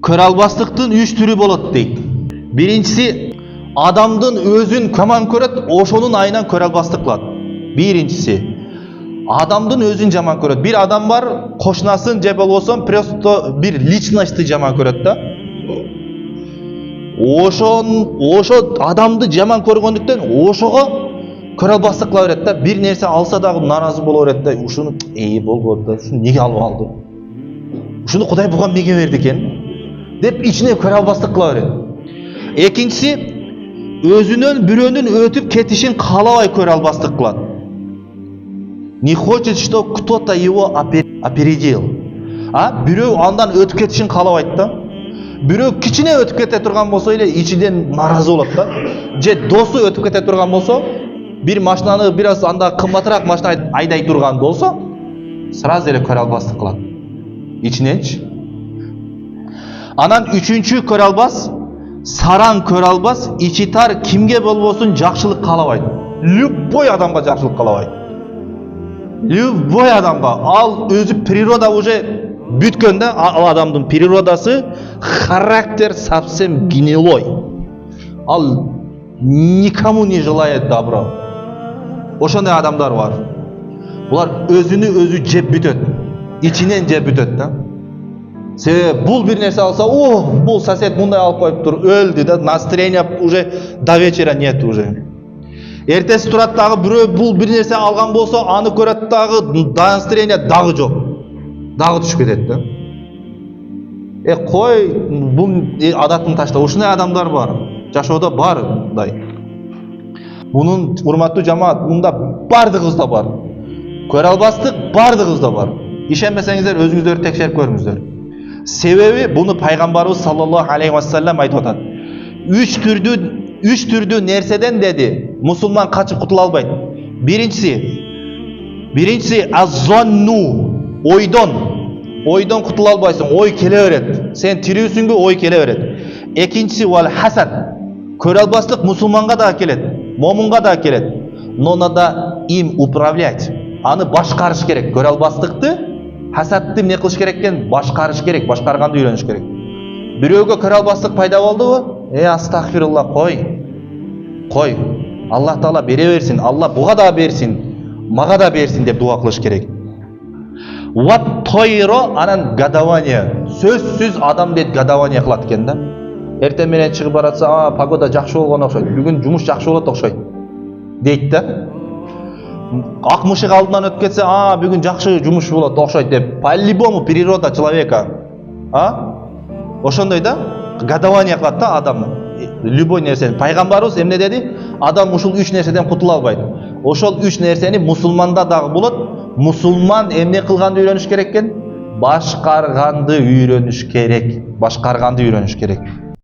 Көре албастыктын 3 түрү болот дейт. Биринчиси адамдын өзүн жаман көрөт, ошонун айынан көре албастык кылат. Биринчиси адамдын өзүн жаман көрөт. Бир адам бар, кошунасын же болбосо просто бир личностты жаман көрөт да. Ошо адамды жаман көргөндүктөн ошого көре албастык кыла берет да. Бир нерсе алса дагы наразы боло берет да. Ушуну болбоду да. Ушуну неге алып алды? Ушуну Кудай буга эмнеге берди экен? Деп ичине көре албастык кыла берет. Экинчиси өзүнөн бирөөнүн өтүп кетишин каалабай көре албастык кылат. Не хочет, что кто-то его опередил. Бирөө андан өтүп кетишин каалабайт да. Бирөө кичине өтүп кете турган болсо эле ичиден наразы болот да. Же досу өтүп кете турган болсо, бир машинаны бир аз анда кымбатыраак машина айдай турган болсо, сразу эле көре албастык кылат. Ичиненчи. Анан үчүнчү көре албас, сараң көре албас, ичи тар, кимге болбосун жакшылык каалабайт. Любой адамга жакшылык каалабайт. Любой адамга. Ал өзү природа уже бүткөн да, ал адамдын природасы характер совсем гнилой. Ал никому не желает добро. Ошондой адамдар бар. Булар өзүнү өзү жеп бүтөт. Ичинен жеп бүтөт да. Себеби бул бир нерсе алса, бул сосед мындай алып коюптур, өлдү да, настроение уже до вечера нет уже. Эртеси турат дагы бирөө бул бир нерсе алган болсо, аны көрөт дагы настроение дагы жок. Дагы түшүп кетет да. Кой, бул адатын ташта. Ушундай адамдар бар. Жашоодо бар мындай. Мунун урматтуу жамаат, мында бардыгыбызда бар. Көрө албастык бардыгыбызда бар. Ишенбесеңиздер өзүңүздөр текшерип көрүңүздөр. Себеби буну пайгамбарыбыз саллаллаху алейхи вассалам айтып атат. Үч түрдүү нерседен деди, мусулман качып кутула албайт. Биринчиси аззонну, ойдон кутула албайсың, ой келе берет. Сен тирүүсүңбү, ой келе берет. Экинчиси вал хасад. Көрө албастык мусулманга да келет, момунга да келет. Но надо им управлять. Аны башкарыш керек. Көрө албастыкты, хасадты эмне кылыш керек экен? Башкарыш керек, башкарганды үйрөнүш керек. Бирөөгө көрө албастык пайда болдубу? Астагфирулла, кой. Аллах Таала бере берсин, Алла буга да берсин, мага да берсин деп дуа кылыш керек. Ват тойро, анан гадавание. Сөзсүз адам дейт гадавание кылат экен да. Эртең менен чыгып баратса, погода жакшы болгон окшойт. Бүгүн жумуш жакшы болот окшойт. Дейт да. Ак мышык алдынан өтүп кетсе, бүгүн жакшы жумуш болот окшойт деп. По-любому природа человека. Ошондой да, гадавание кылат да адам. Любой нерсени. Пайгамбарыбыз эмне деди? Адам ушул 3 нерседен кутула албайт. Ошол 3 нерсени мусулманда дагы болот. Мусулман эмне кылганды үйрөнүш керек экен? Башкарганды үйрөнүш керек.